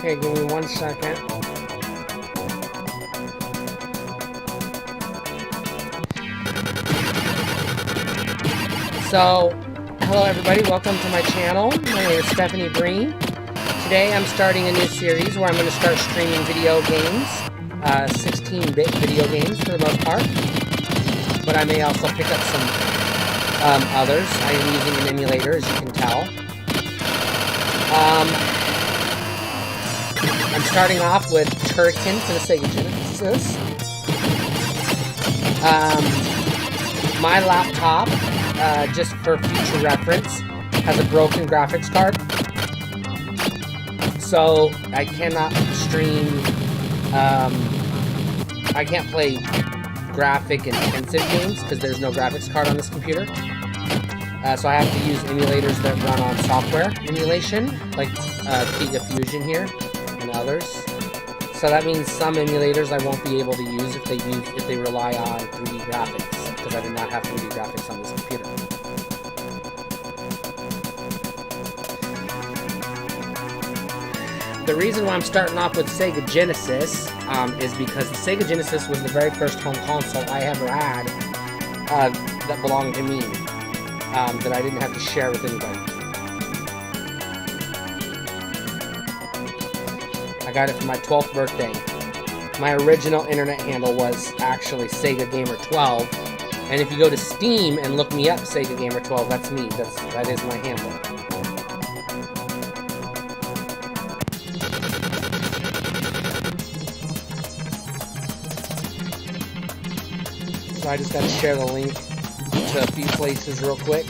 Okay, give me 1 second. So, hello everybody, welcome to my channel. My name is Stephanie Breen. Today I'm starting a new series where I'm going to start streaming video games, 16-bit video games for the most part. But I may also pick up some others. I am using an emulator, as you can tell. I'm starting off with Turrican for the Sega Genesis. My laptop, just for future reference, has a broken graphics card. So I cannot stream, I can't play graphic intensive games because there's no graphics card on this computer. So I have to use emulators that run on software emulation, like Giga Fusion here and others. So that means some emulators I won't be able to use if they rely on 3D graphics, because I do not have 3D graphics on this computer. The reason why I'm starting off with Sega Genesis is because the Sega Genesis was the very first home console I ever had that belonged to me, that I didn't have to share with anybody. I got it for my 12th birthday. My original internet handle was actually Sega Gamer 12, and if you go to Steam and look me up, Sega Gamer 12, that's me. That is my handle. So I just got to share the link to a few places real quick.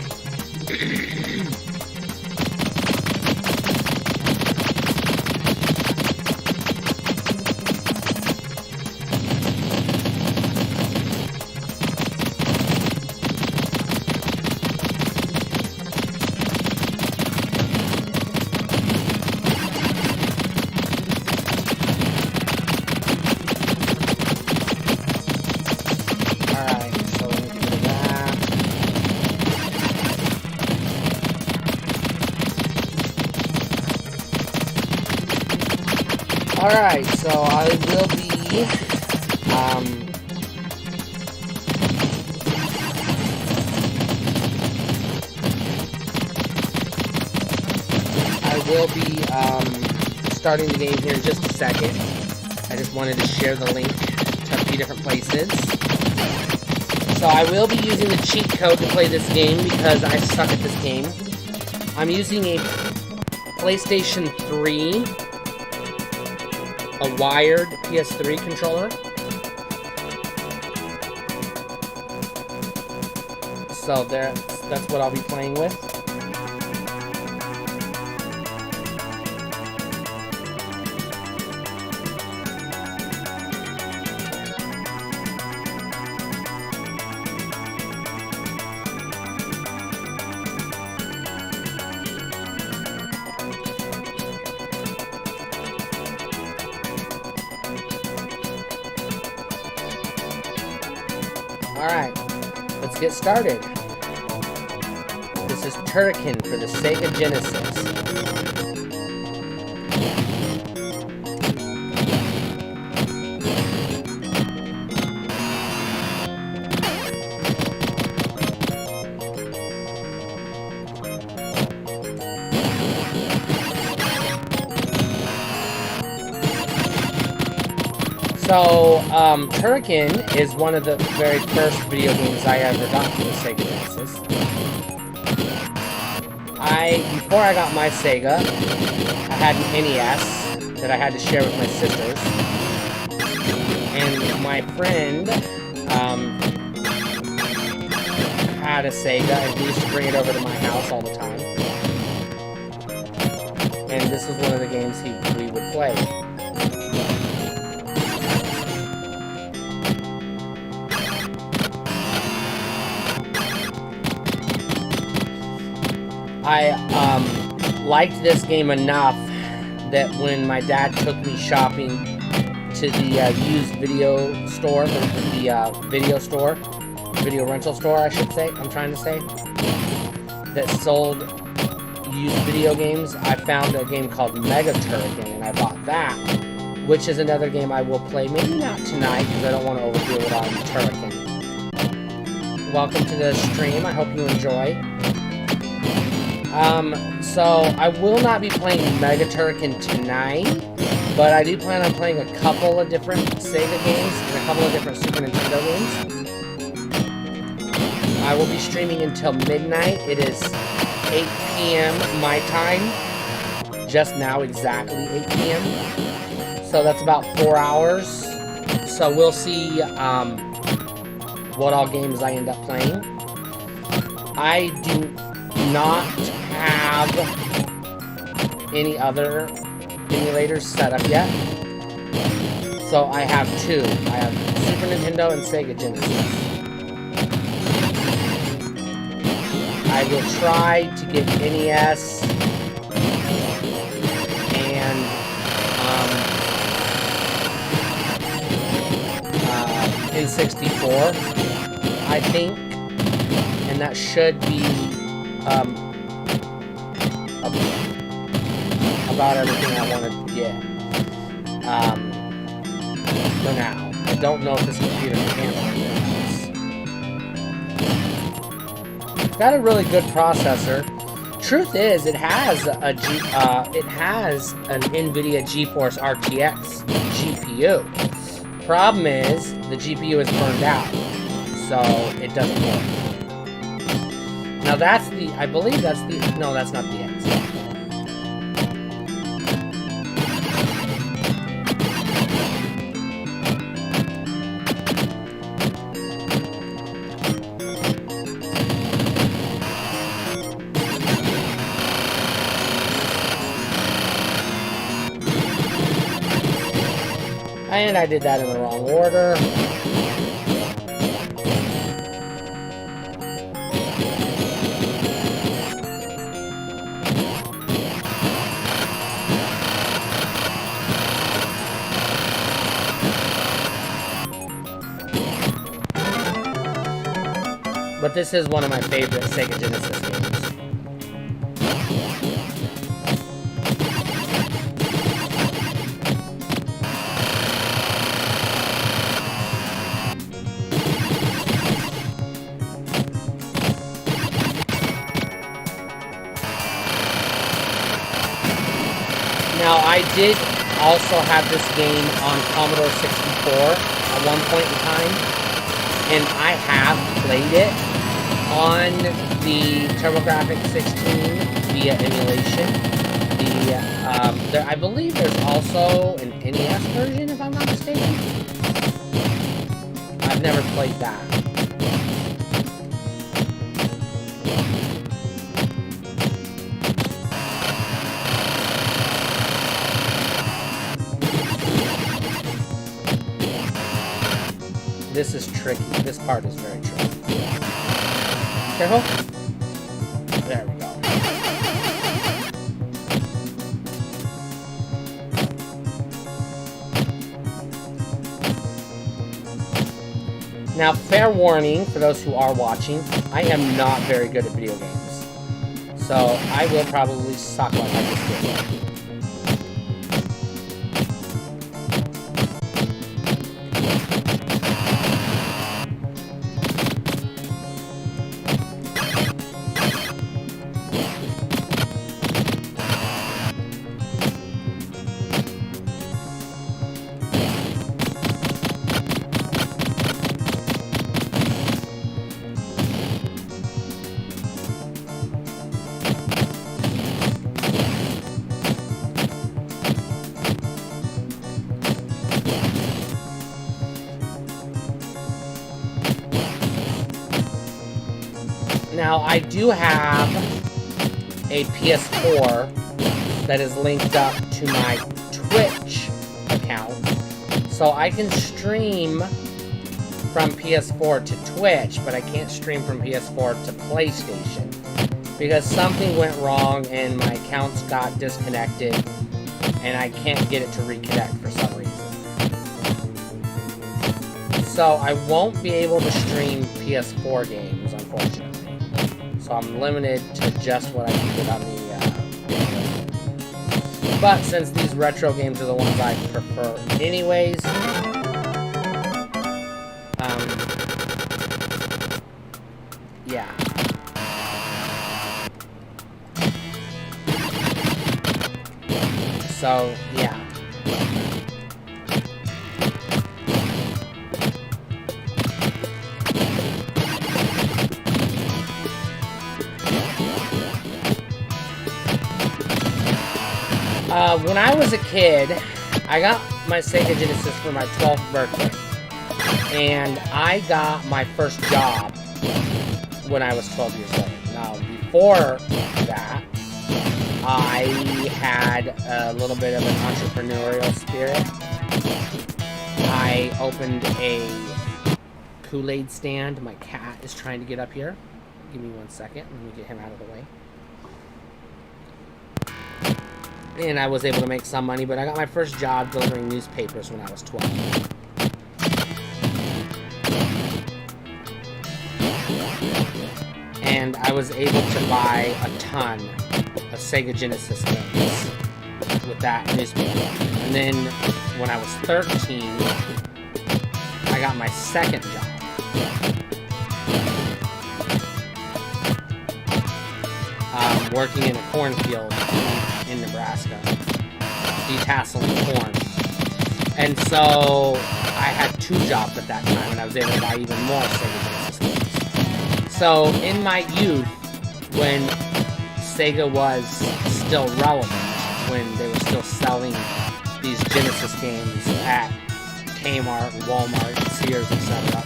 Alright, so I will be, starting the game here in just a second. I just wanted to share the link to a few different places. So I will be using the cheat code to play this game because I suck at this game. I'm using a PlayStation 3, a wired PS3 controller. So that's what I'll be playing with. Alright, let's get started. This is Turrican for the Sega Genesis. So, Turrican is one of the very first video games I ever got for the Sega Genesis. Before I got my Sega, I had an NES that I had to share with my sisters. And my friend had a Sega, and he used to bring it over to my house all the time. And this was one of the games we would play. I liked this game enough that when my dad took me shopping to the used video store, video rental store, I should say, I'm trying to say, that sold used video games, I found a game called Mega Turrican, and I bought that, which is another game I will play. Maybe not tonight, because I don't want to overdo it on Turrican. Welcome to the stream. I hope you enjoy. So I will not be playing Mega Turrican tonight, but I do plan on playing a couple of different Sega games and a couple of different Super Nintendo games. I will be streaming until midnight. It is 8 p.m. my time. Just now, exactly 8 p.m. So that's about 4 hours. So we'll see what all games I end up playing. I do not have any other emulators set up yet. So I have two. I have Super Nintendo and Sega Genesis. I will try to get NES and N64, I think, and that should be about everything I want to get for now. I don't know if this computer can handle it. Got a really good processor. Truth is, it has an NVIDIA GeForce RTX GPU. Problem is, the GPU is burned out, so it doesn't work. Now that's the, I believe that's the, no, that's not the X. And I did that in the wrong order. But this is one of my favorite Sega Genesis games. Now, I did also have this game on Commodore 64 at one point in time, and I have played it on the TurboGrafx 16 via emulation. I believe there's also an NES version, if I'm not mistaken. I've never played that. This is tricky. This part is very tricky. Careful. There we go. Now, fair warning for those who are watching, I am not very good at video games. So, I will probably suck like I just did. Now, I do have a PS4 that is linked up to my Twitch account, so I can stream from PS4 to Twitch, but I can't stream from PS4 to PlayStation because something went wrong and my accounts got disconnected and I can't get it to reconnect for some reason. So I won't be able to stream PS4 games, unfortunately. So I'm limited to just what I can get on the But since these retro games are the ones I prefer anyways, yeah. So, yeah. When I was a kid, I got my Sega Genesis for my 12th birthday. And I got my first job when I was 12 years old. Now, before that, I had a little bit of an entrepreneurial spirit. I opened a Kool-Aid stand. My cat is trying to get up here. Give me 1 second. Let me get him out of the way. And I was able to make some money, but I got my first job delivering newspapers when I was 12. And I was able to buy a ton of Sega Genesis games with that newspaper. And then when I was 13, I got my second job. Working in a cornfield in Nebraska, detasseling corn. And so I had 2 jobs at that time, and I was able to buy even more Sega Genesis games. So in my youth, when Sega was still relevant, when they were still selling these Genesis games at Kmart, Walmart, Sears, etc.,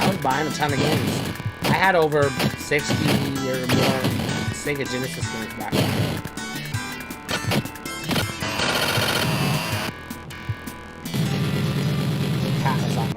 I was buying a ton of games. I had over 60 or more Sega Genesis games back then. The cat is on my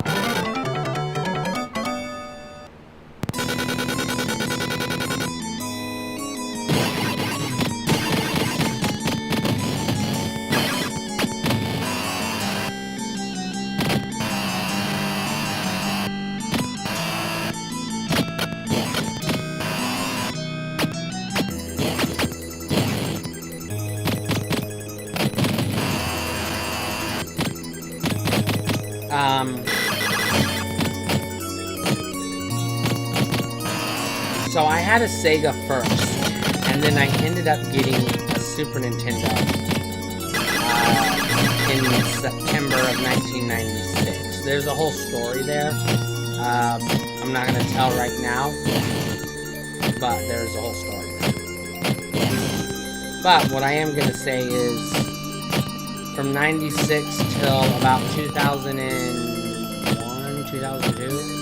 So I had a Sega first, and then I ended up getting a Super Nintendo in September of 1996. There's a whole story there. I'm not going to tell right now, but there's a whole story there. But what I am going to say is, from 96 till about 2001, 2002,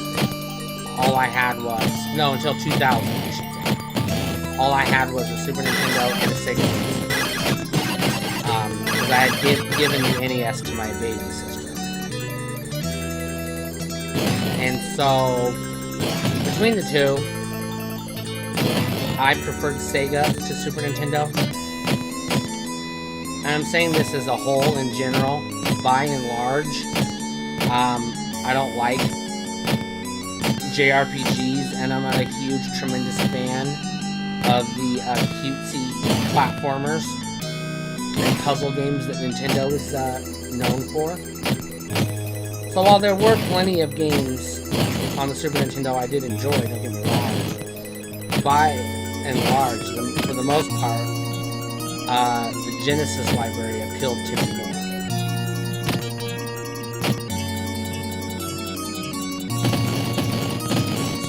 all I had was, no, until 2000, I should say. All I had was a Super Nintendo and a Sega Genesis. Because I had given the NES to my baby sister. And so, between the two, I preferred Sega to Super Nintendo. And I'm saying this as a whole in general, by and large. I don't like JRPGs, and I'm not a huge, tremendous fan of the cutesy platformers and puzzle games that Nintendo is known for. So while there were plenty of games on the Super Nintendo I did enjoy, don't get me wrong, by and large, for the most part, the Genesis library appealed to me more.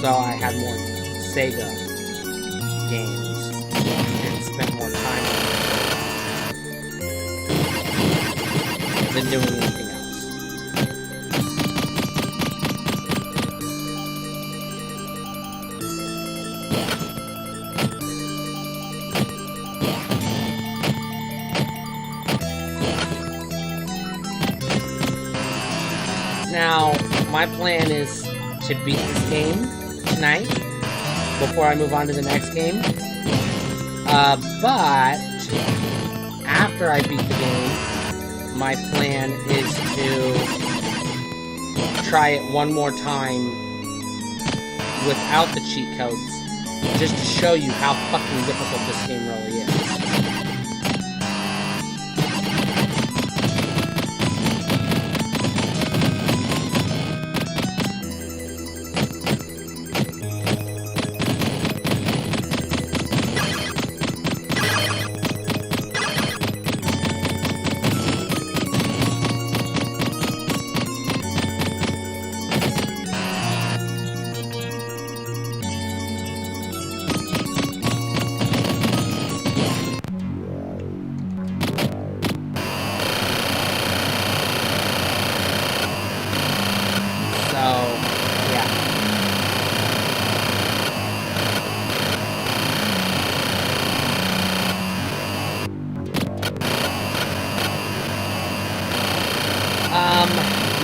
So I had more Sega games and spent more time than doing anything else. Now, my plan is to beat this game tonight before I move on to the next game. But after I beat the game, my plan is to try it one more time without the cheat codes just to show you how fucking difficult this game really is.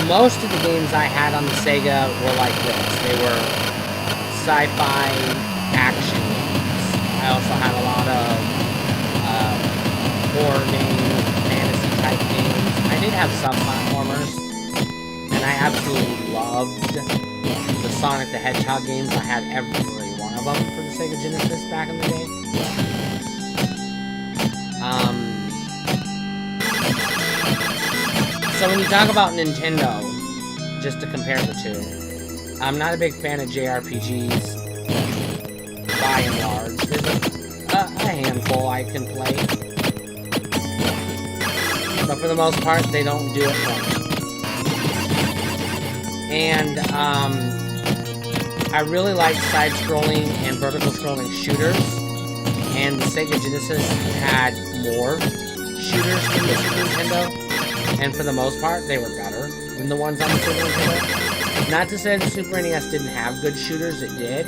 Most of the games I had on the Sega were like this. They were sci-fi action games. I also had a lot of horror games, fantasy type games. I did have some platformers, and I absolutely loved the Sonic the Hedgehog games. I had every one of them for the Sega Genesis back in the day. So when you talk about Nintendo, just to compare the two, I'm not a big fan of JRPGs, by and large. There's a handful I can play, but for the most part, they don't do it for me. And, I really like side-scrolling and vertical-scrolling shooters, and the Sega Genesis had more shooters than the Super Nintendo. And for the most part, they were better than the ones on the Super Nintendo. Not to say the Super NES didn't have good shooters, it did.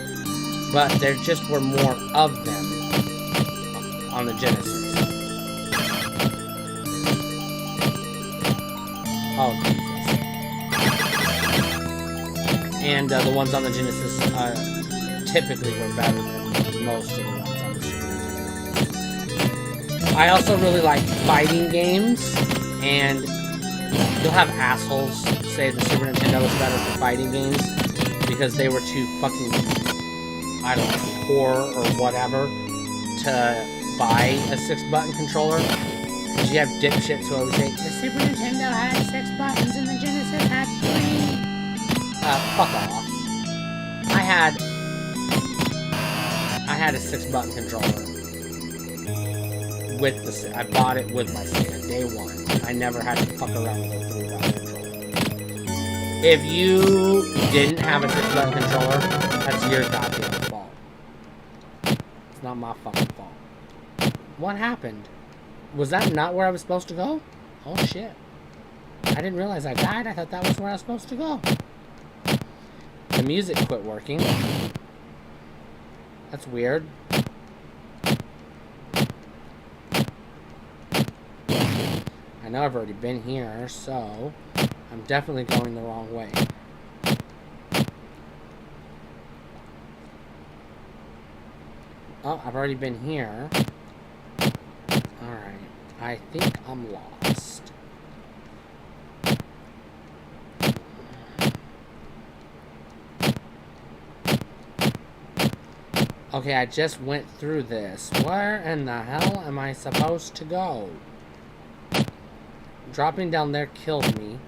But there just were more of them on the Genesis. Oh, Jesus. And the ones on the Genesis typically were better than most of the ones on the Super Nintendo. I also really like fighting games. And you'll have assholes say the Super Nintendo was better for fighting games because they were too fucking, I don't know, poor or whatever to buy a 6-button controller. Because you have dipshits who always say, the Super Nintendo had 6 buttons and the Genesis had 3. Fuck off. I had a 6-button controller. With the, I bought it with my Sega, day one. I never had to fuck around with a 3-button controller. If you didn't have a 6-button controller, that's your goddamn fault. It's not my fucking fault. What happened? Was that not where I was supposed to go? Oh shit. I didn't realize I died. I thought that was where I was supposed to go. The music quit working. That's weird. I know I've already been here, so I'm definitely going the wrong way. Oh, I've already been here. Alright. I think I'm lost. Okay, I just went through this. Where in the hell am I supposed to go? Dropping down there killed me.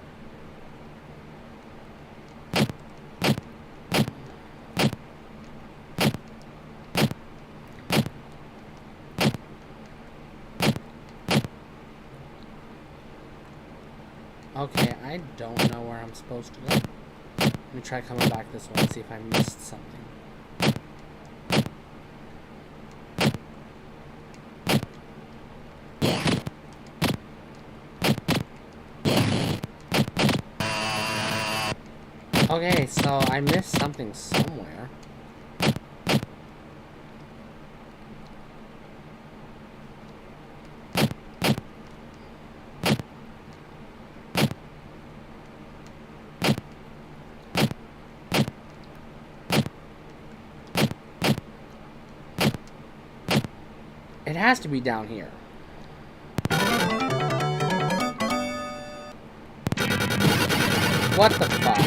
Okay, I don't know where I'm supposed to go. Let me try coming back this way and see if I missed something. Okay, so I missed something somewhere. It has to be down here. What the fuck?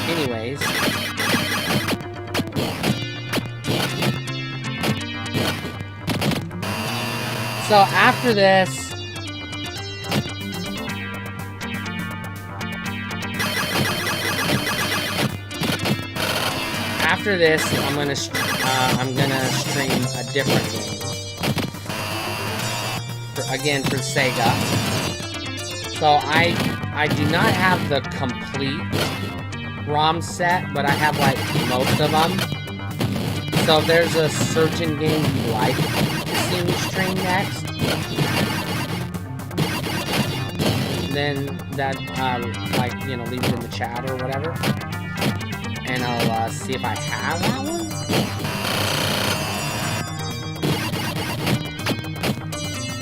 Anyways. So after this, I'm gonna stream a different game. Again for Sega. So I do not have the complete ROM set, but I have like most of them. So if there's a certain game you'd like to see me stream next, then that like, you know, leave it in the chat or whatever, and I'll see if I have that one.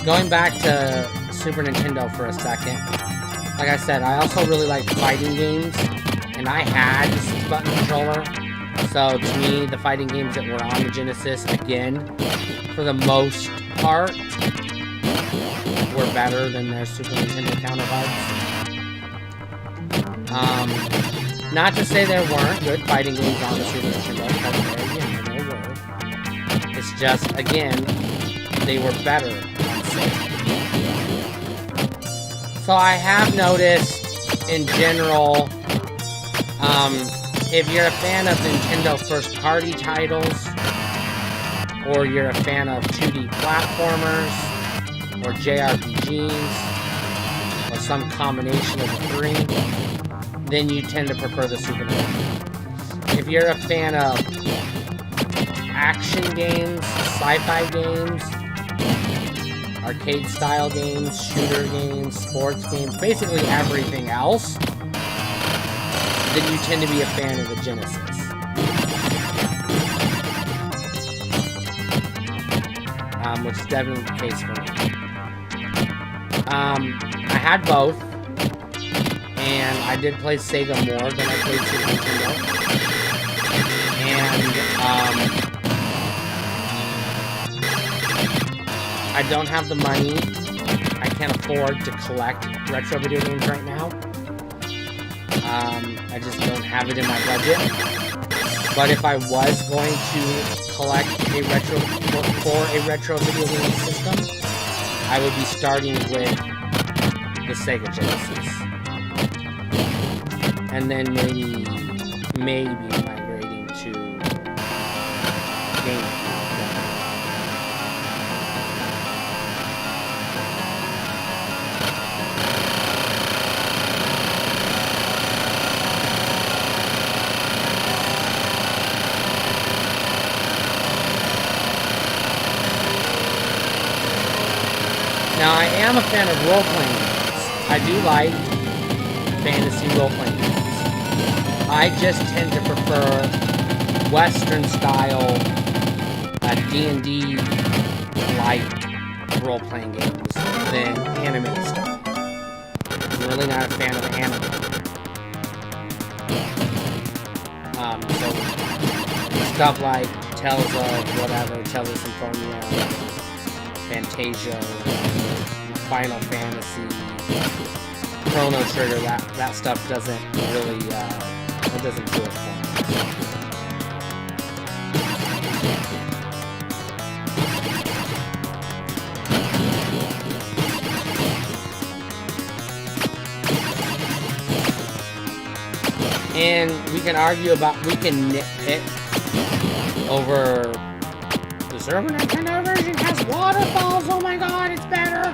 Going back to Super Nintendo for a second, like I said, I also really like fighting games, and I had the 6-button controller, so to me, the fighting games that were on the Genesis, again, for the most part, were better than their Super Nintendo counterparts. Not to say there weren't good fighting games on the Super Nintendo, because there were. It's just, again, they were better. So I have noticed, in general, if you're a fan of Nintendo first-party titles, or you're a fan of 2D platformers, or JRPGs, or some combination of the three, then you tend to prefer the Super Nintendo. If you're a fan of action games, sci-fi games, arcade-style games, shooter games, sports games, basically everything else, then you tend to be a fan of the Genesis. Which is definitely the case for me. I had both, and I did play Sega more than I played Super Nintendo. And, I don't have the money. I can't afford to collect retro video games right now. I just don't have it in my budget. But if I was going to collect a retro video game system, I would be starting with the Sega Genesis. And then maybe migrating to Game. Now, I am a fan of role-playing games. I do like fantasy role-playing games. I just tend to prefer Western-style D&D-like role-playing games than anime stuff. I'm really not a fan of anime. So, stuff like Tales of whatever, Tales of Symphonia, Fantasia, Final Fantasy, Chrono Trigger, that stuff doesn't really, it doesn't do it for me. And we can argue about, we can nitpick over the Super Nintendo version has waterfalls, oh my god, it's better!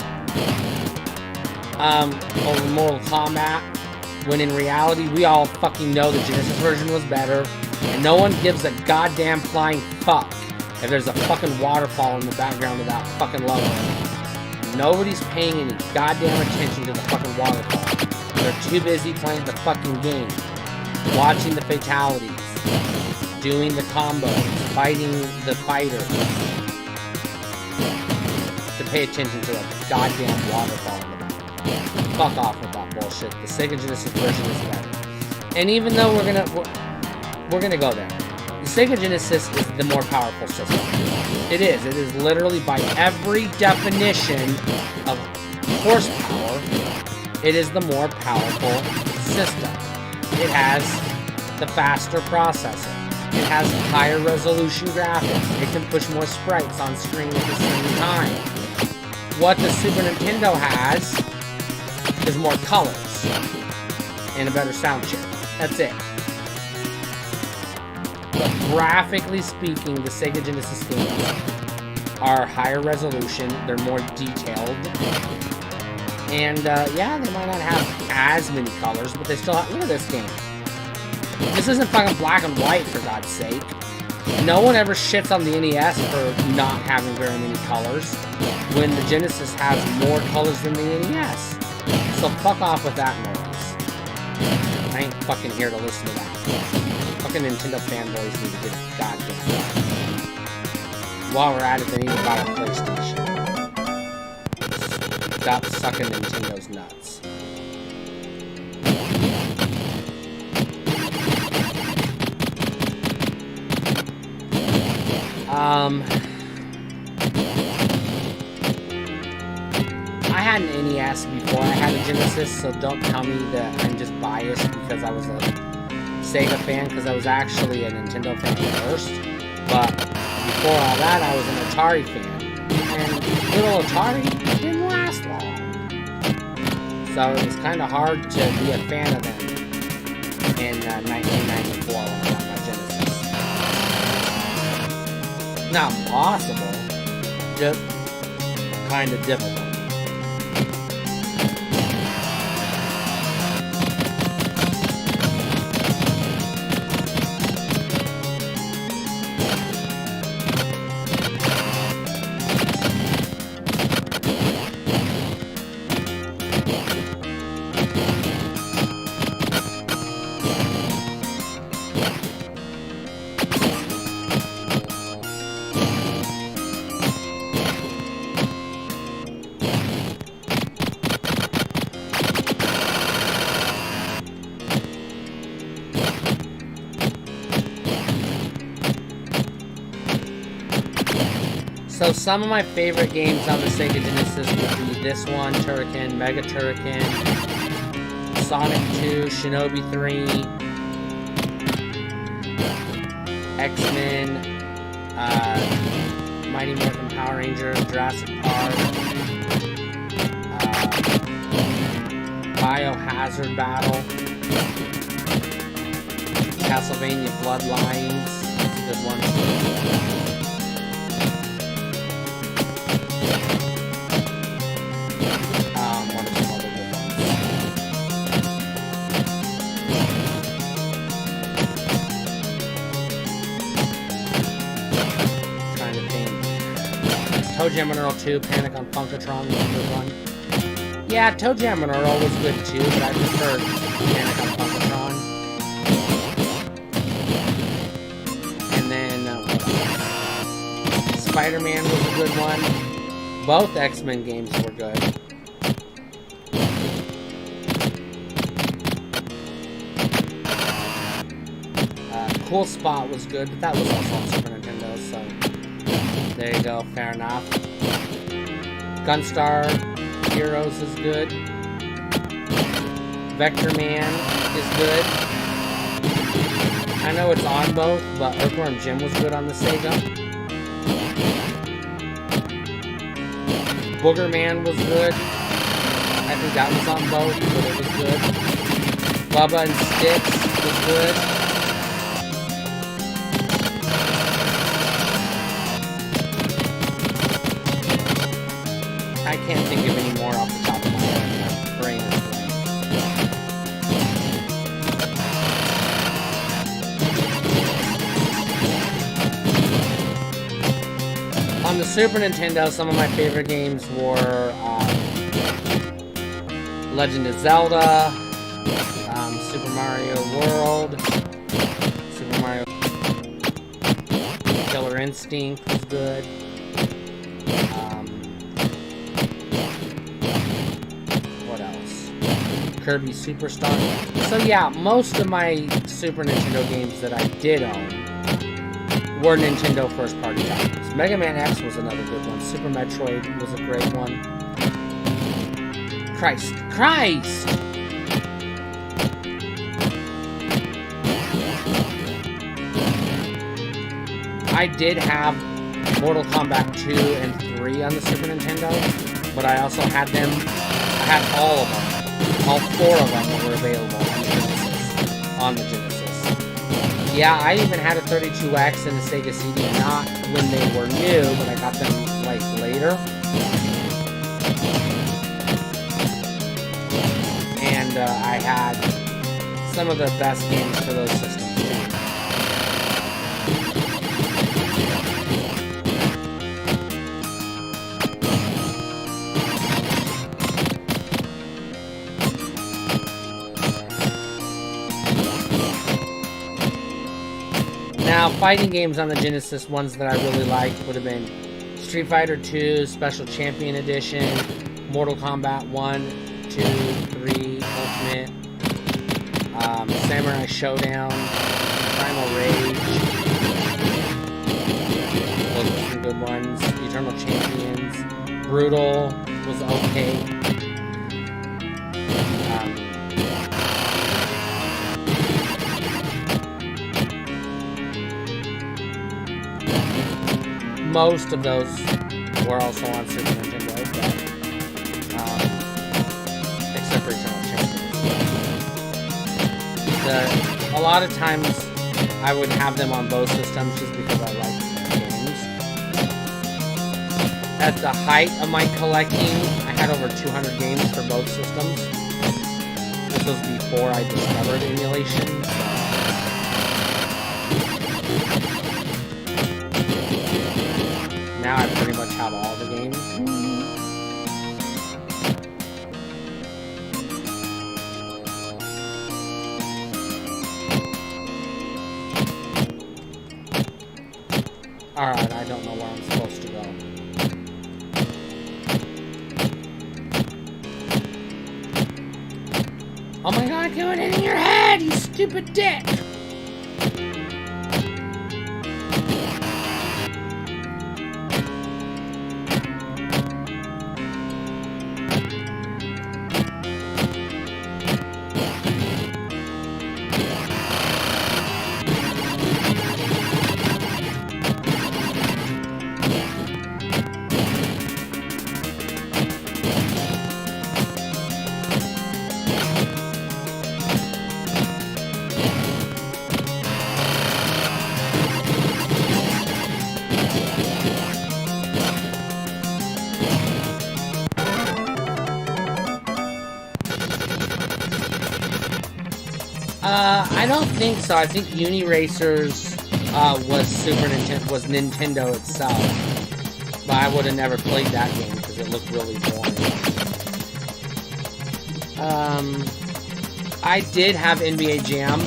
Over Mortal Kombat, when in reality, we all fucking know the Genesis version was better, and no one gives a goddamn flying fuck if there's a fucking waterfall in the background of that fucking logo. Nobody's paying any goddamn attention to the fucking waterfall. They're too busy playing the fucking game, watching the fatalities, doing the combos, fighting the fighters, to pay attention to a goddamn waterfall in the back. Fuck off with that bullshit. The Sega Genesis version is better. And even though we're gonna go there, the Sega Genesis is the more powerful system. It is. It is literally, by every definition of horsepower, it is the more powerful system. It has the faster processor. It has higher resolution graphics. It can push more sprites on screen at the same time. What the Super Nintendo has is more colors and a better sound chip. That's it. But graphically speaking, the Sega Genesis games are higher resolution. They're more detailed. And, yeah, they might not have as many colors, but they still have... Look at this game. This isn't fucking black and white, for God's sake. No one ever shits on the NES for not having very many colors, when the Genesis has more colors than the NES. So fuck off with that noise. I ain't fucking here to listen to that. Fucking Nintendo fanboys need to get a goddamn... While we're at it, they need to buy a PlayStation. Stop sucking Nintendo's nuts. I had an NES before I had a Genesis, so don't tell me that I'm just biased because I was a Sega fan, because I was actually a Nintendo fan first. But before all that, I was an Atari fan. And little Atari didn't last long. So it was kind of hard to be a fan of them in 1994 when I got my Genesis. Not impossible, just kind of difficult. So some of my favorite games on the Sega Genesis would be this one, Turrican, Mega Turrican, Sonic 2, Shinobi 3, X-Men, Mighty Morphin Power Rangers, Jurassic Park, Biohazard Battle, Castlevania Bloodlines, that's a good one. Toe Jam and Earl 2, Panic on Funkatron was a good one. Yeah, Toe Jam and Earl was good too, but I preferred Panic on Funkatron. And then Spider-Man was a good one. Both X-Men games were good. Cool Spot was good, but that was also on Super Nintendo, so... There you go, fair enough. Gunstar Heroes is good. Vector Man is good. I know it's on both, but Earthworm Jim was good on the Sega. Booger Man was good. I think that was on both, but it was good. Bubba and Stix was good. I can't think of any more off the top of my head. My brain is blank. On the Super Nintendo, some of my favorite games were Legend of Zelda, Super Mario World, Super Mario Killer Instinct was good. Kirby Superstar. So yeah, most of my Super Nintendo games that I did own were Nintendo first party titles. Mega Man X was another good one. Super Metroid was a great one. Christ! I did have Mortal Kombat 2 and 3 on the Super Nintendo. but I also had them. I had all of them. All 4 of them that were available on the Genesis. Yeah, I even had a 32X and a Sega CD, not when they were new, but I got them, like, later. And I had some of the best games for those systems. Now, fighting games on the Genesis, ones that I really liked would have been Street Fighter 2 Special Champion Edition, Mortal Kombat 1, 2, 3, Ultimate, Samurai Showdown, Primal Rage, those were some good ones, Eternal Champions, Brutal was okay. Most of those were also on Super Nintendo, but, except for Eternal Champions. A lot of times I would have them on both systems just because I like the games. At the height of my collecting, I had over 200 games for both systems. This was before I discovered emulation. Now I pretty much have all the games. Alright, I don't know where I'm supposed to go. Oh my god, do it in your head, you stupid dick! I don't think so. I think Uniracers was Nintendo itself, but I would have never played that game because it looked really boring. I did have NBA Jam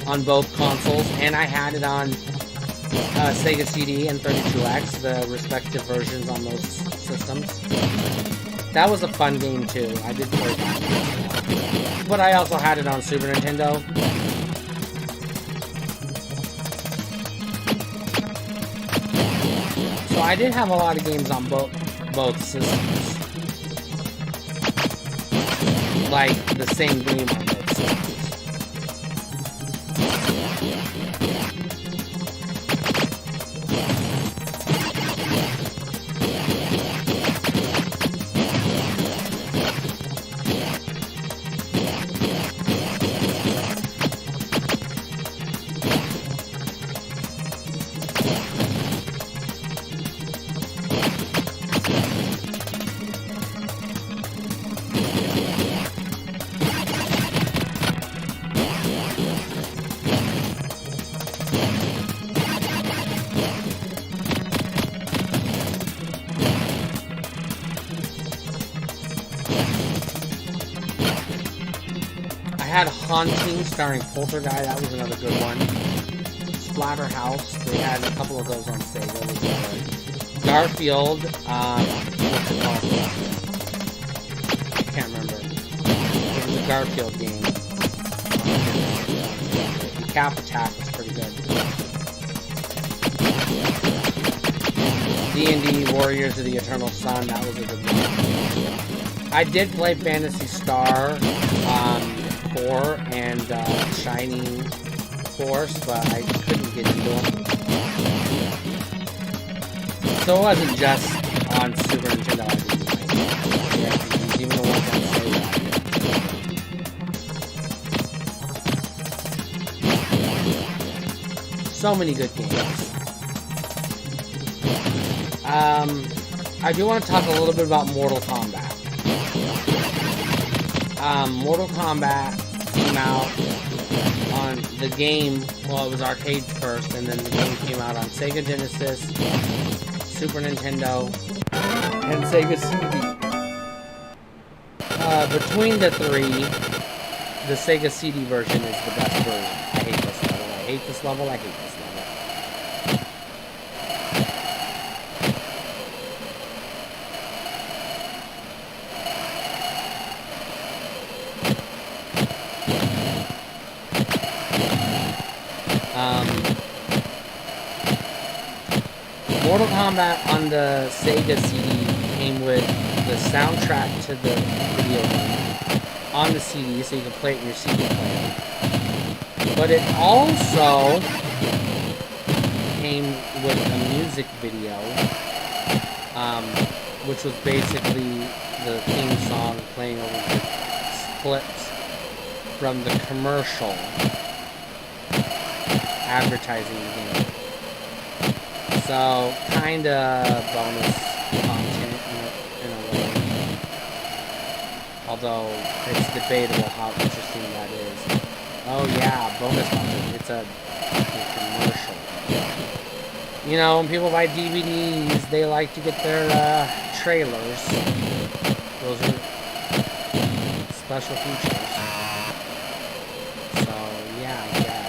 on both consoles, and I had it on Sega CD and 32X, the respective versions on those systems. That was a fun game too. I did play that. But I also had it on Super Nintendo. So I did have a lot of games on both systems. Like the same game on both systems. I had Haunting starring Poltergeist, that was another good one. Splatterhouse, they had a couple of those on Sega, those were good. Garfield, what's it called? I can't remember. It was a Garfield game. Cap Attack was pretty good. D&D Warriors of the Eternal Sun, that was a good one. I did play Phantasy Star 4 and Shining Force, but I couldn't get into them. So it wasn't just on Super Nintendo I didn't like. So many good games. I do want to talk a little bit about Mortal Kombat. Mortal Kombat came out on the game, well, it was arcade first, and then the game came out on Sega Genesis, Super Nintendo, and Sega CD. Between the three, the Sega CD version is the best version. I hate this level, I hate this level, I hate this level. Mortal Kombat on the Sega CD came with the soundtrack to the video game on the CD, so you can play it in your CD player. But it also came with a music video, which was basically the theme song playing over the clips from the commercial advertising the game. So, kinda bonus content in a way. Although, it's debatable how interesting that is. Oh yeah, bonus content. It's a commercial. You know, when people buy DVDs, they like to get their trailers. Those are special features. So, yeah, I guess.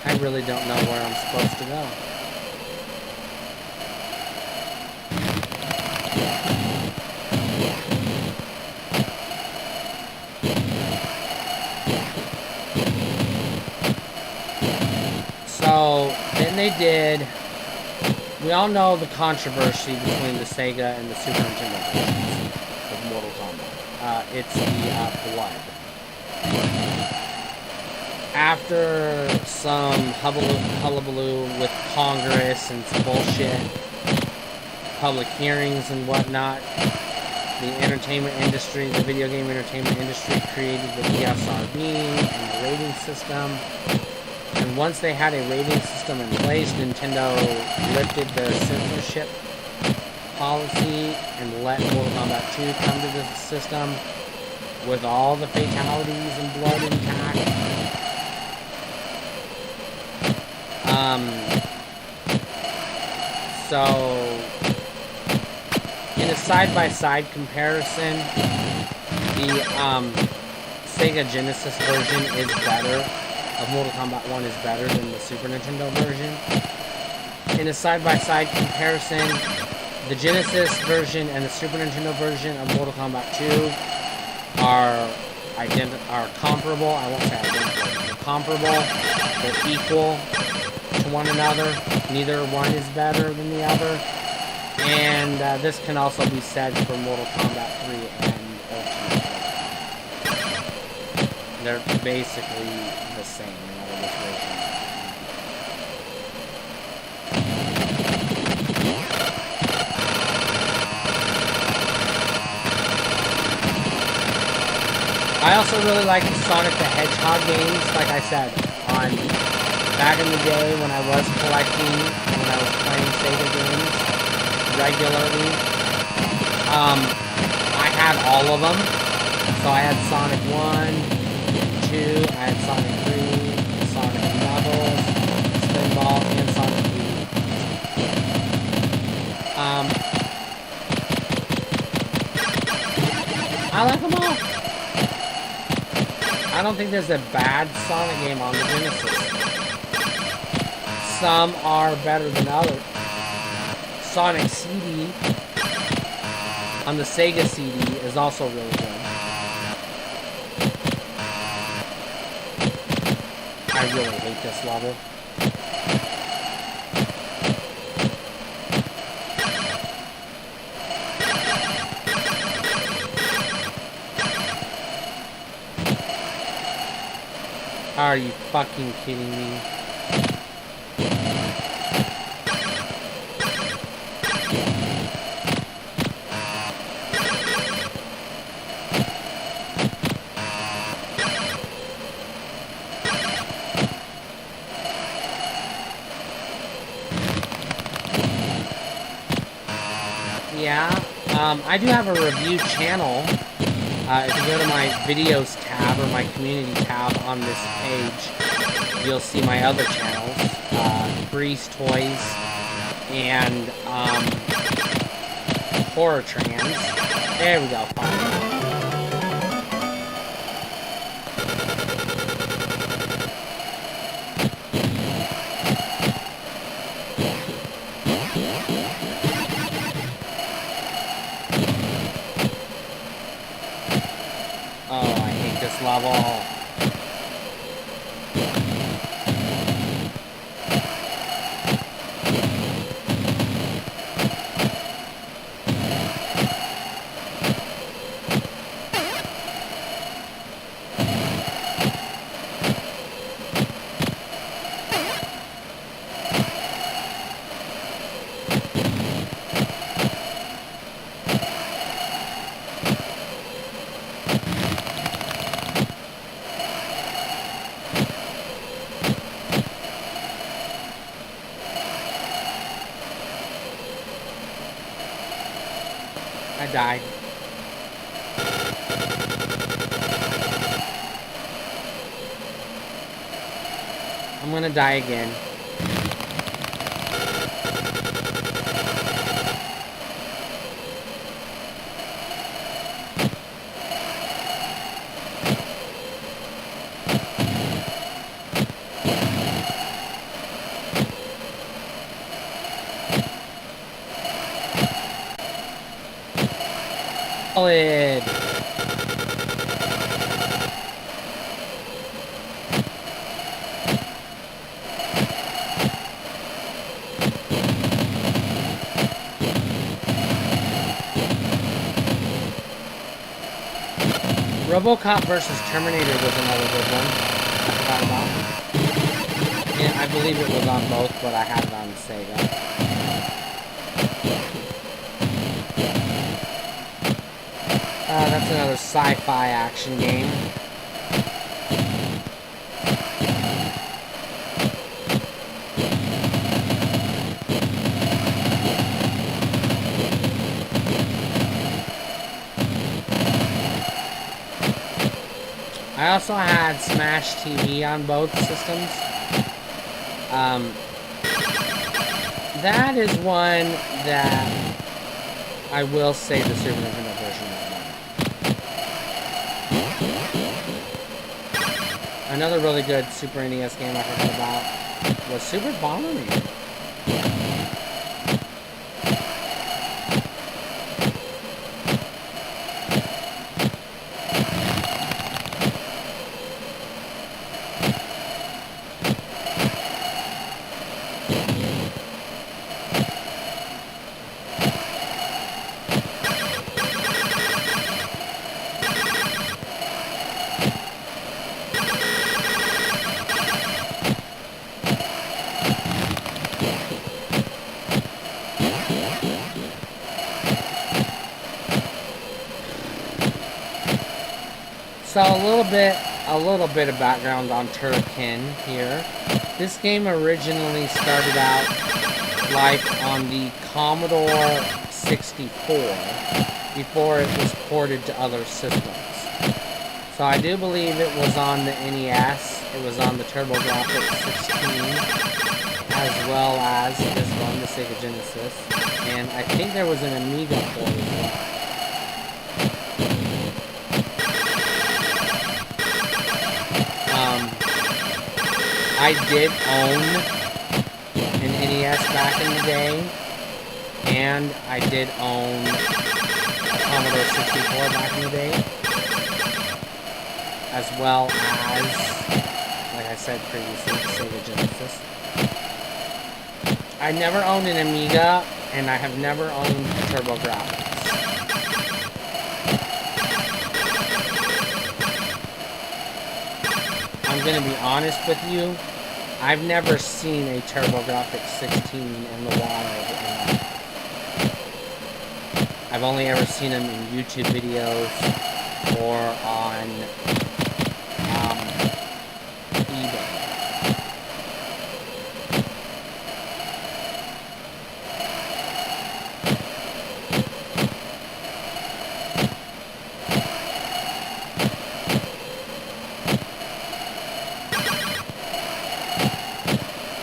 I really don't know where I'm supposed to go. So, then they did... We all know the controversy between the Sega and the Super Nintendo versions of Mortal Kombat. It's the blood. After some hullabaloo with Congress and some bullshit, public hearings and whatnot, the entertainment industry, the video game entertainment industry created the ESRB and the rating system. And once they had a rating system in place, Nintendo lifted their censorship policy and let Mortal Kombat 2 come to the system with all the fatalities and blood intact. So, in a side-by-side comparison, the Sega Genesis version is better, of Mortal Kombat 1 is better than the Super Nintendo version. In a side-by-side comparison, the Genesis version and the Super Nintendo version of Mortal Kombat 2 are comparable. I won't say identical. They're comparable. They're equal to one another. Neither one is better than the other. And this can also be said for Mortal Kombat 3 and Ultimate. They're basically the same, no matter which version. I also really like the Sonic the Hedgehog games, like I said, back in the day when I was collecting, when I was playing Sega games regularly. I had all of them. So I had Sonic 1, 2, I had Sonic 3, Sonic Knuckles, Spinball, and Sonic 3. I like them all. I don't think there's a bad Sonic game on the Genesis. Some are better than others. Sonic CD on the Sega CD is also really good. I really hate this level. Are you fucking kidding me? Yeah, I do have a review channel. If you go to my videos tab or my community tab on this page, you'll see my other channels, Breeze Toys and Horror Trans. There we go, fine. Level. I died. I'm gonna die again. Solid. RoboCop versus Terminator was another good one I forgot about. Yeah, I believe it was on both, but I had it on Sega. That's another sci-fi action game. I also had Smash TV on both systems. That is one that I will say the Super Nintendo version is better. Another really good Super NES game I forgot about was Super Bomberman. So a little bit of background on Turrican here. This game originally started out life on the Commodore 64 before it was ported to other systems. So I do believe it was on the NES, it was on the TurboGrafx 16, as well as this one, the Sega Genesis, and I think there was an Amiga port as well. I did own an NES back in the day, and I did own a Commodore 64 back in the day, as well as, like I said previously, the Sega Genesis. I never owned an Amiga, and I have never owned TurboGrafx. I'm I'm gonna be honest with you, I've never seen a TurboGrafx 16 in the wild. I've only ever seen them in YouTube videos or on eBay.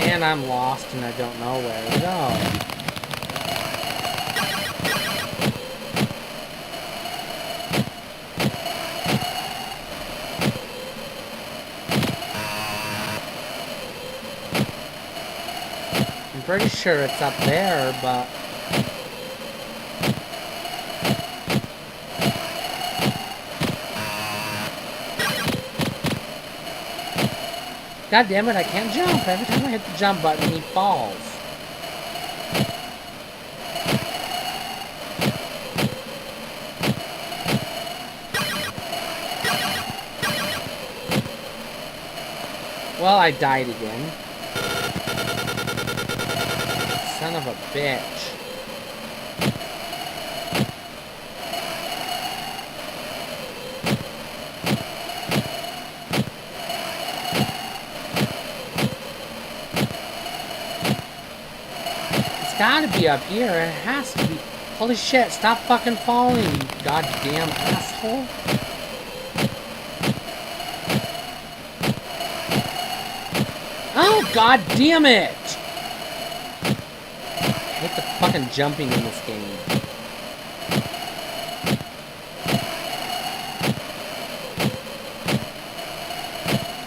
And I'm lost and I don't know where to go. I'm pretty sure it's up there, but God damn it, I can't jump. Every time I hit the jump button, he falls. Well, I died again. Son of a bitch. It's gotta be up here. It has to be. Holy shit, stop fucking falling, you goddamn asshole. Oh, god damn it! I hate the fucking jumping in this game.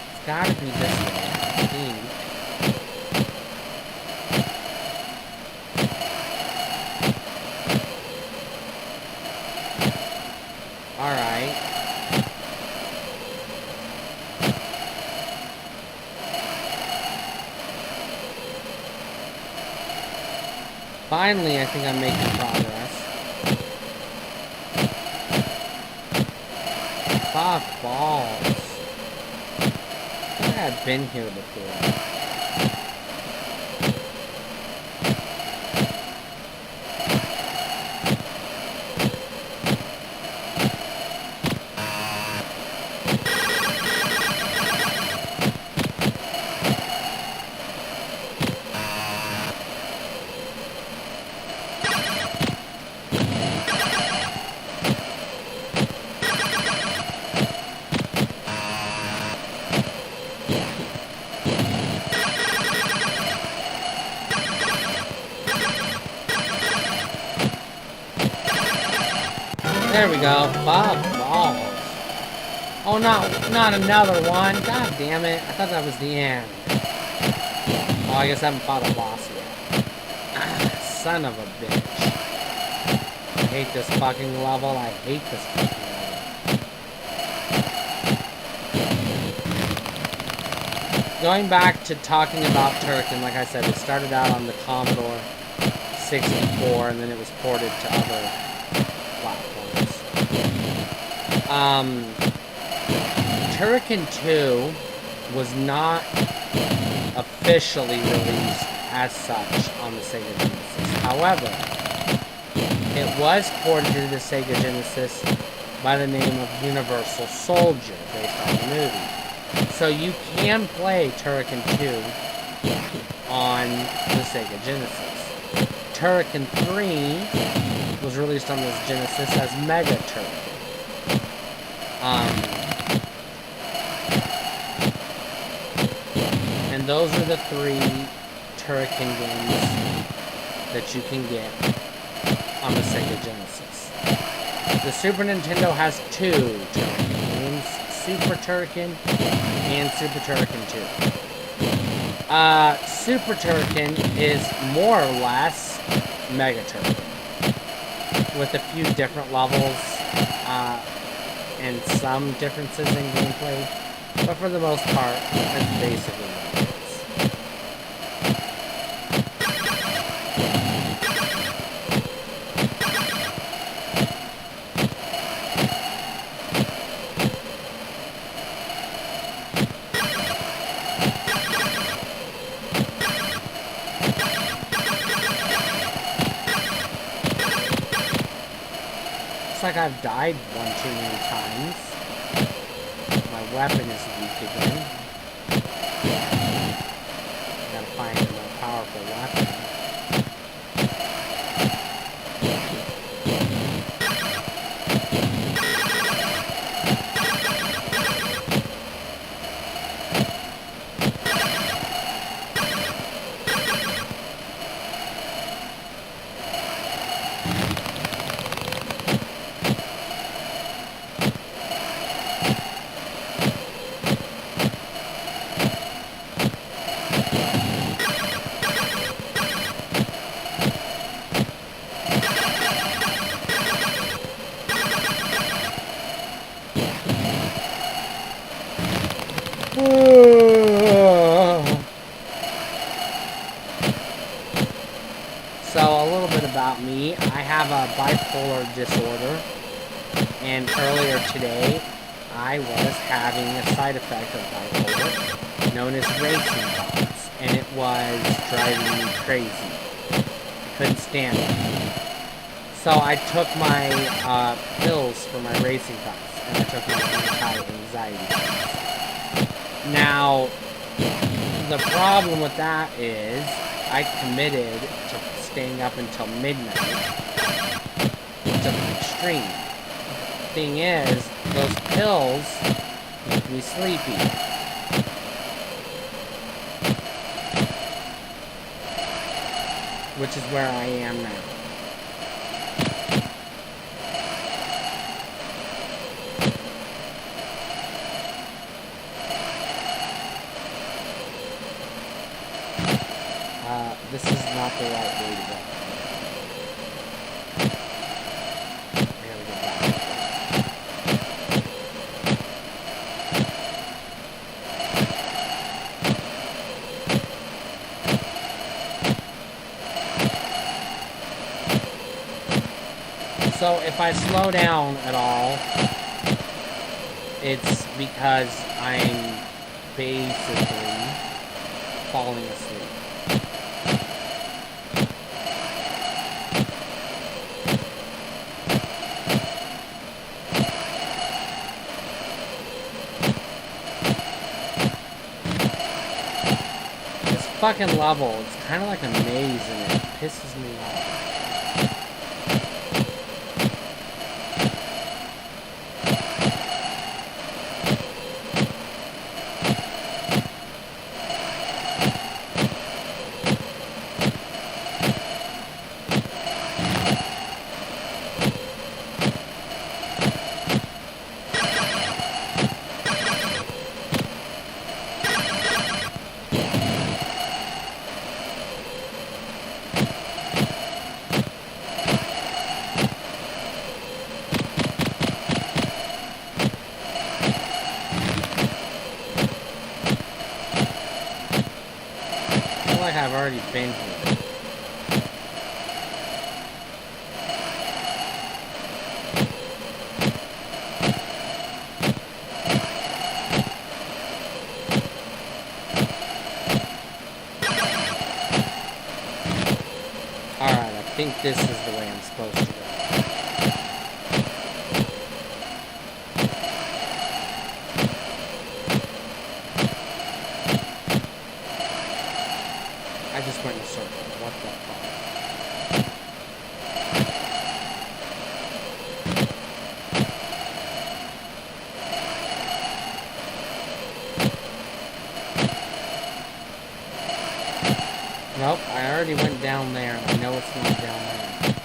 It's gotta be this way, I think. Alright. Finally, I think I'm making progress. Fuck balls. I think I've been here before. There we go. Fuck balls. Oh, not another one. God damn it. I thought that was the end. Oh, I guess I haven't fought a boss yet. Ah, son of a bitch. I hate this fucking level. I hate this fucking level. Going back to talking about Turrican, like I said, it started out on the Commodore 64 and then it was ported to other platforms. Turrican 2 was not officially released as such on the Sega Genesis. However, it was ported to the Sega Genesis by the name of Universal Soldier, based on the movie. So you can play Turrican 2 on the Sega Genesis. Turrican 3 was released on this Genesis as Mega Turrican. And those are the 3 Turrican games that you can get on the Sega Genesis. The Super Nintendo has 2 Turrican games, Super Turrican and Super Turrican 2. Super Turrican is more or less Mega Turrican, with a few different levels, and some differences in gameplay, but for the most part, it's basically what it is. Looks like I've died one too many times. My weapon is weak again. Gotta find a more powerful weapon. So, a little bit about me. I have a bipolar disorder, and earlier today, I was having a side effect of bipolar, known as racing thoughts, and it was driving me crazy. I couldn't stand it. So I took my pills for my racing thoughts, and I took my anti-anxiety pills. Now, the problem with that is I committed to staying up until midnight. It's an extreme. Thing is, those pills make me sleepy. Which is where I am now. This is not the right way to go. I gotta get back. So if I slow down at all, it's because I'm basically falling asleep. Fucking level, it's kind of like a maze and it pisses me off. I've already been here. Alright, I think this is the way I'm supposed to go. I just went in a circle. What the fuck? Nope, I already went down there, and I know it's not down there.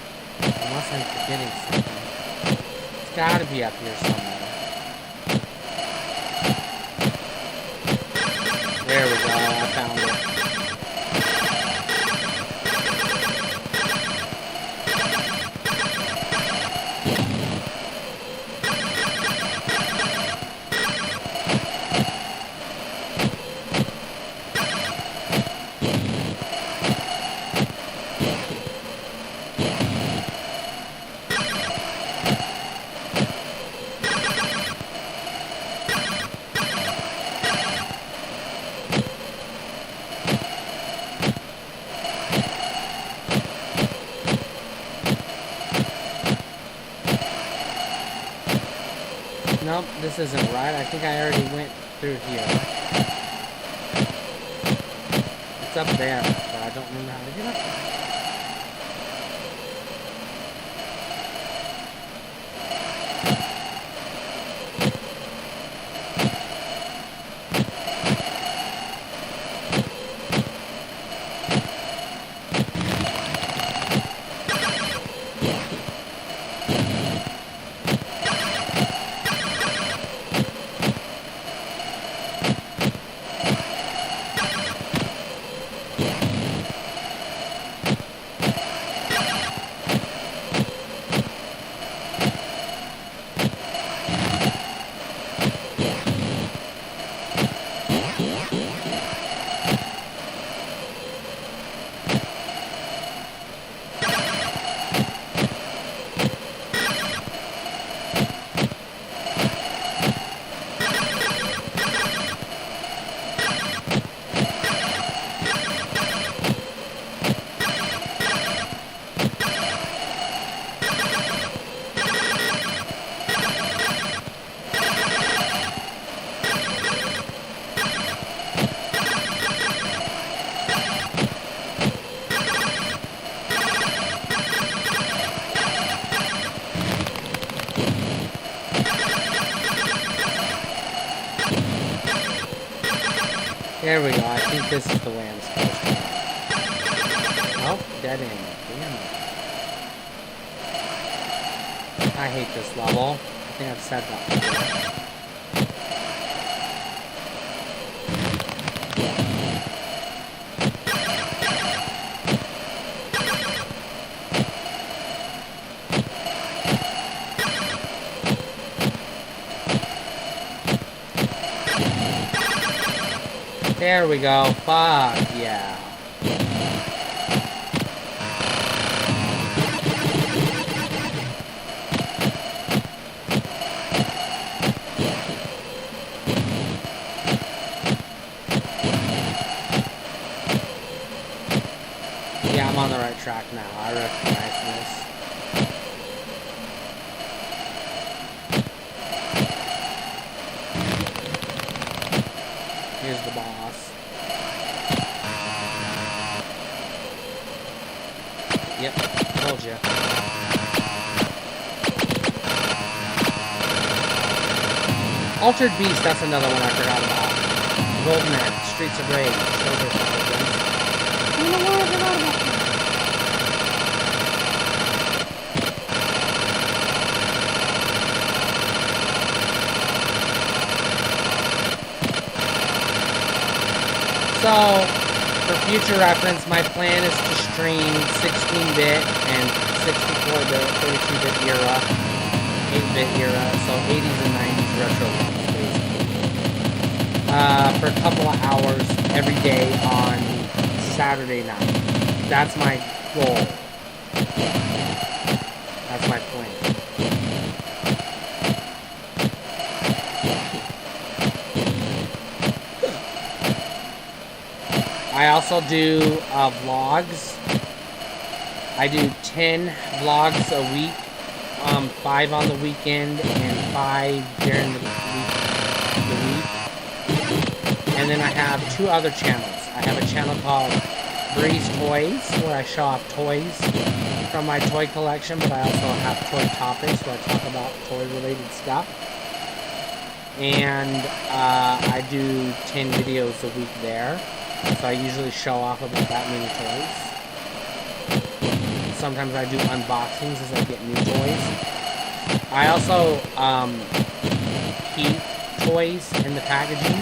Unless I'm forgetting something. It's gotta be up here somewhere. There we go, I found it. This isn't right. I think I already went through here. It's up there, but I don't remember how to get up there. There we go. I think this is the way I'm supposed to go. Oh, dead end. Damn it. I hate this level. I think I've said that before. There we go. Fuck yeah. Yeah, I'm on the right track now. I recognize this. Here's the boss. Yep, told you. Altered Beast, that's another one I forgot about. Golden Axe, Streets of Rage. Those are some good ones. I don't know why I forgot about that. So, for future reference, my plan is to stream 16-bit and 64-bit, 32-bit era, 8-bit era, so 80s and 90s retro games, basically. For a couple of hours every day on Saturday night. That's my goal. That's my plan. I also do vlogs. I do 10 vlogs a week, 5 on the weekend and 5 during the week. And then I have 2 other channels. I have a channel called Breeze Toys, where I show off toys from my toy collection, but I also have Toy Topics, where I talk about toy-related stuff. And I do 10 videos a week there. So I usually show off about that many toys. Sometimes I do unboxings as I get new toys. I also keep toys in the packaging,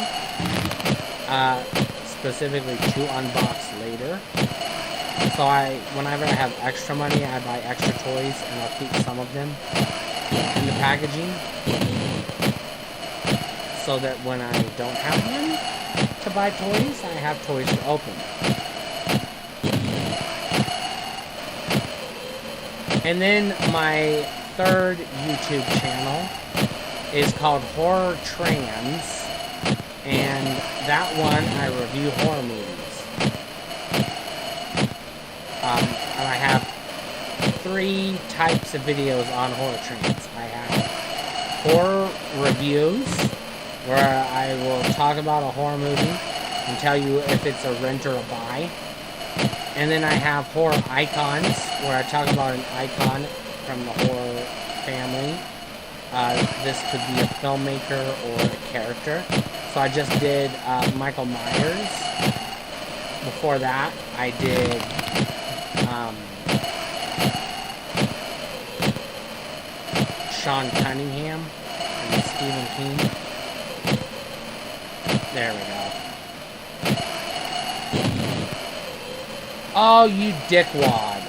specifically to unbox later. So whenever I have extra money, I buy extra toys and I'll keep some of them in the packaging, so that when I don't have money to buy toys, I have toys to open. And then my third YouTube channel is called Horror Trans, and that one I review horror movies. And I have 3 types of videos on Horror Trans. I have horror reviews, where I will talk about a horror movie and tell you if it's a rent or a buy. And then I have horror icons, where I talk about an icon from the horror family. This could be a filmmaker or a character. So I just did Michael Myers. Before that, I did Sean Cunningham and Stephen King. There we go. Oh, you dickwad.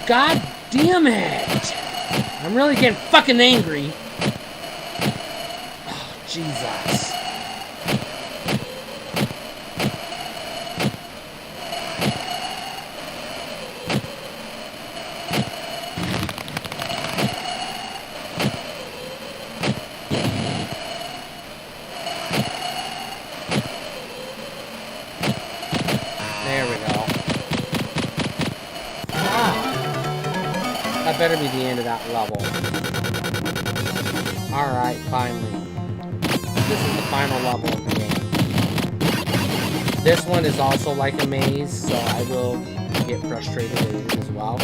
God damn it! I'm really getting fucking angry. Oh, Jesus. There we go. That better be the end of that level. Alright, finally. This is the final level of the game. This one is also like a maze, so I will get frustrated with it as well.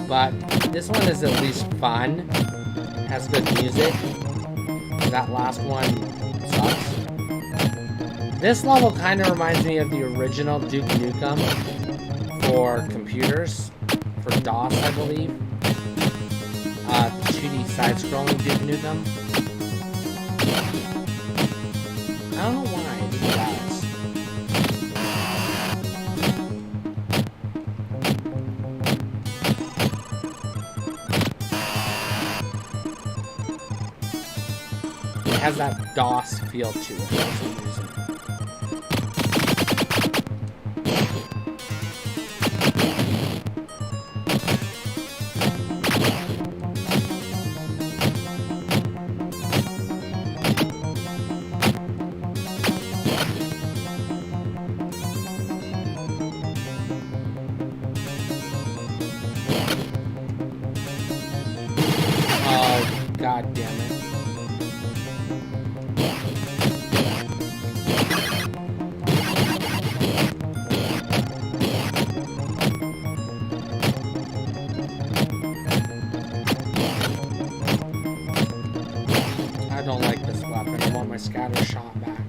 But this one is at least fun. Has good music. That last one sucks. This level kind of reminds me of the original Duke Nukem for computers, for DOS, I believe. 2D side-scrolling Duke Nukem. I don't know why it does. It has that DOS feel to it for some reason. Oh, god damn it. I don't like this weapon. I want my scatter shot back.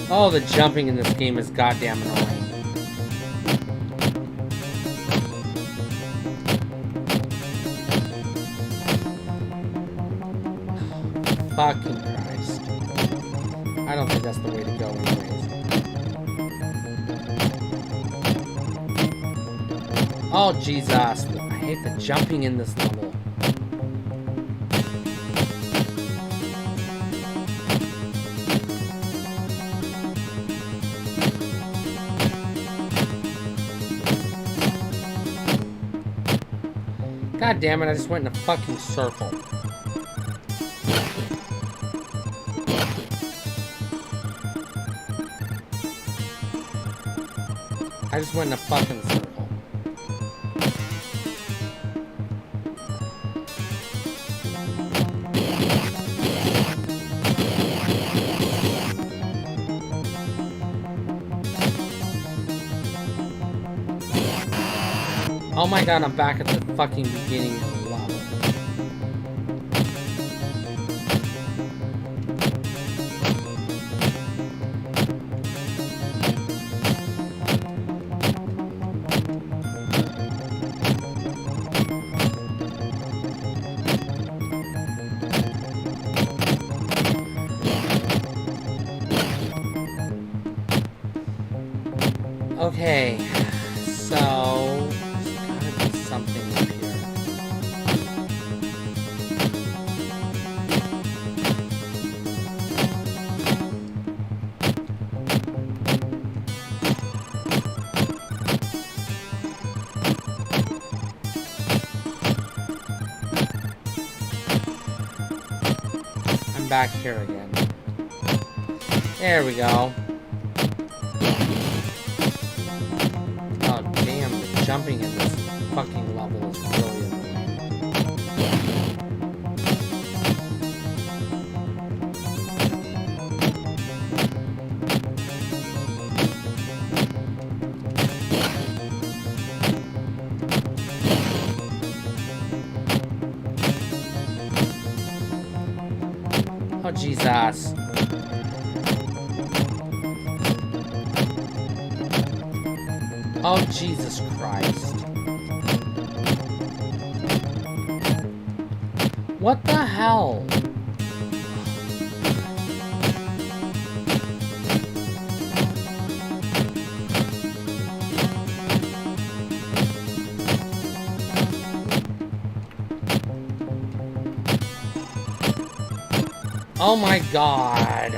Oh, the jumping in this game is goddamn annoying. Fucking Christ. I don't think that's the way to go anyways. Oh, Jesus. I hate the jumping in this level. God damn it, I just went in a fucking circle. I just went in a fucking circle. Oh my god, I'm back at the fucking beginning of the level. Okay, so there's gotta be something up here. I'm back here again. There we go. Oh damn, the jumping in this fucking level is really annoying. Oh Jesus. Oh, Jesus Christ. What the hell? Oh my God.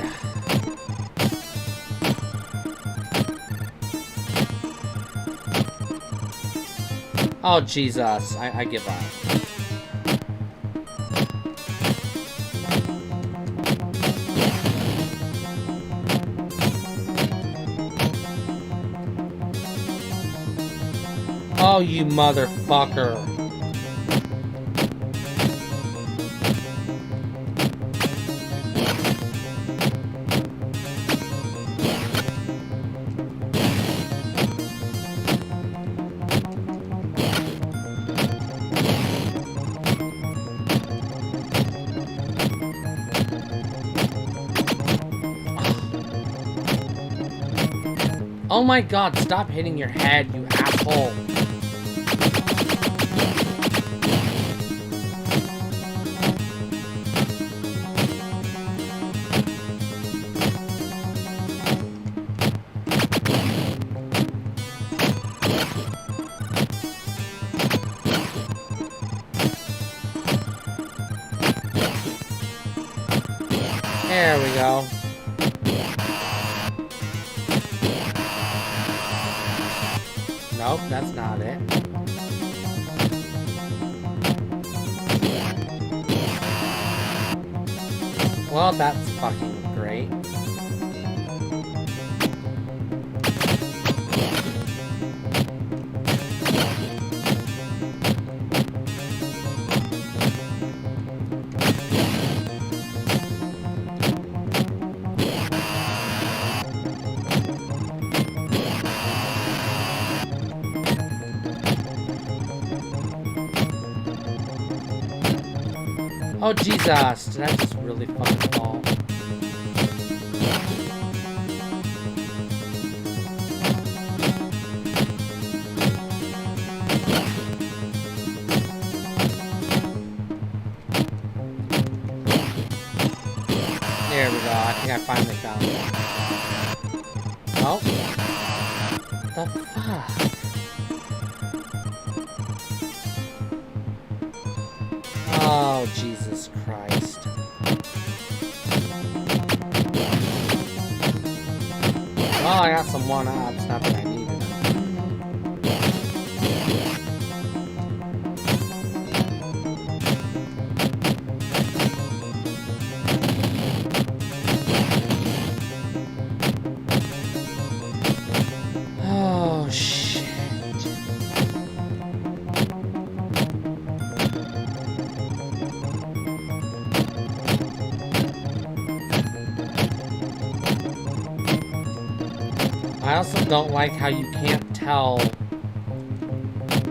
Oh, Jesus. I give up. Oh, you motherfucker. Oh my God, stop hitting your head, you asshole. There we go. Nope, that's not it. Well, that's fucking great. Oh, Jesus! Did I just really fucking fall? There we go. I think I finally found it. Oh. What the fuck? Oh, Jesus Christ. Well, I got some one-ups, not that I needed them. Oh, shit. I also don't like how you can't tell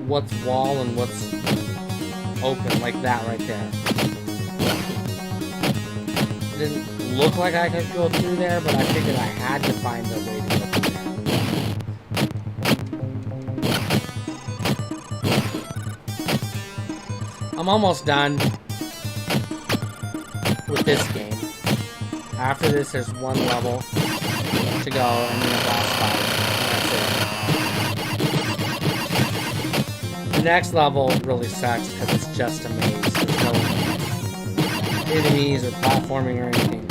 what's wall and what's open, like that right there. Didn't look like I could go through there, but I figured I had to find a way to go through there. I'm almost done with this game. After this, there's one level to go, and then the last fight. That's it. The next level really sucks because it's just a maze. There's no enemies or platforming or anything.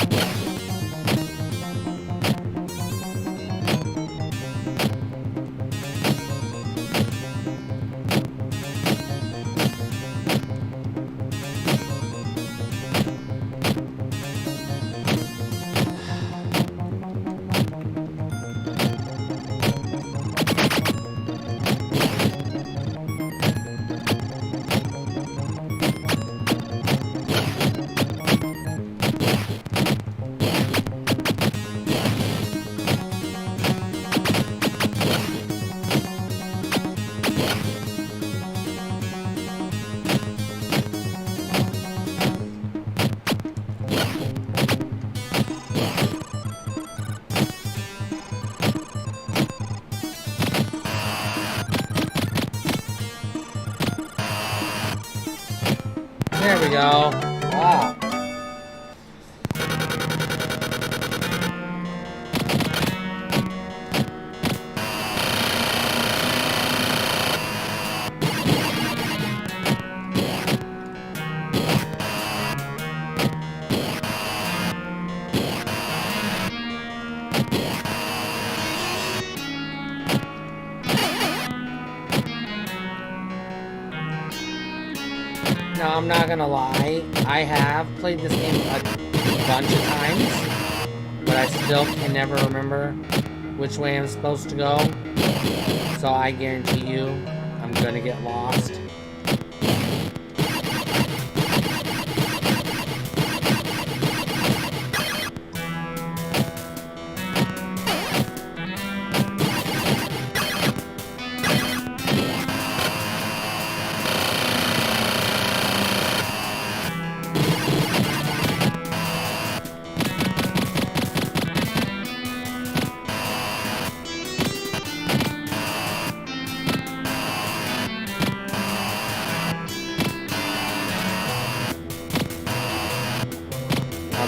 There we go. Wow. Now, I'm not gonna lie, I have played this game a bunch of times, but I still can never remember which way I'm supposed to go. So I guarantee you, I'm gonna get lost.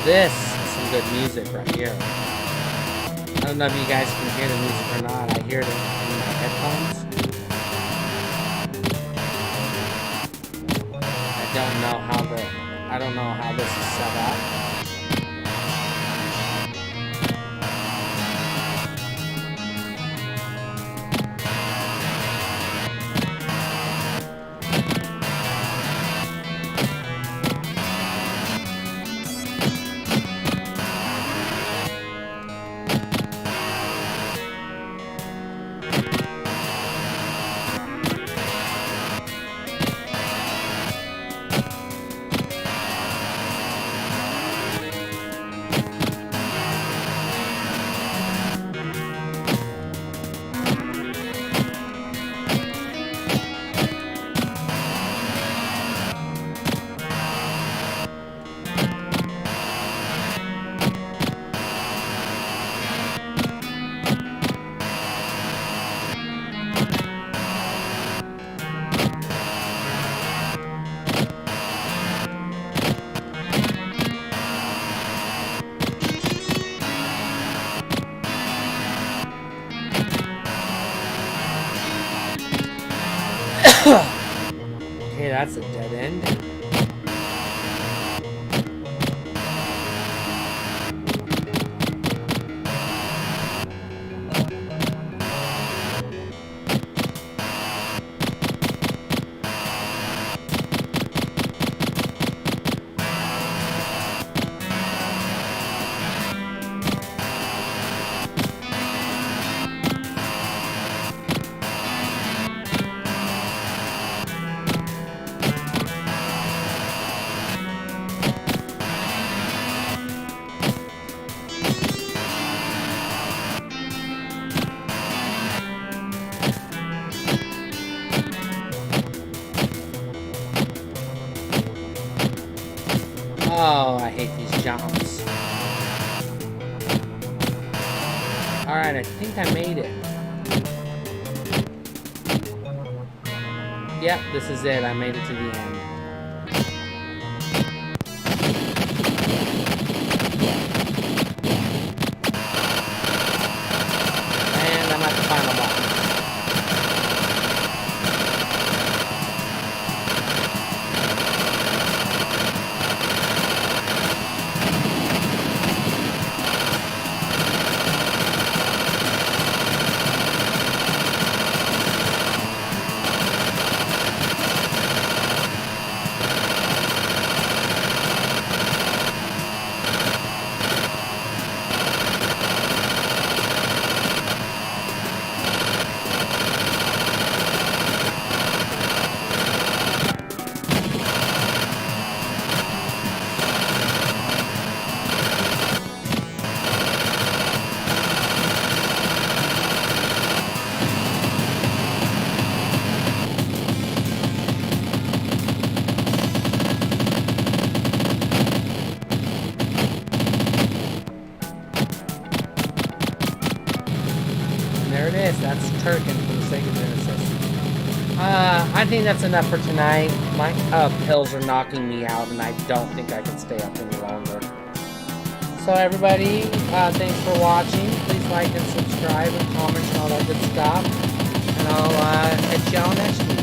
This is some good music right here. I don't know if you guys can hear the music or not. I hear it in my headphones. I don't know how this is set up. Okay, that's a dead end. Oh, I hate these jumps. Alright, I think I made it. Yep, this is it. I made it to the end. And I'm at the final boss. Miss. That's Turkin from the Sega Genesis. I think that's enough for tonight. My pills are knocking me out, and I don't think I can stay up any longer. So everybody, thanks for watching. Please like and subscribe and comment and all that good stuff. And I'll catch y'all next week.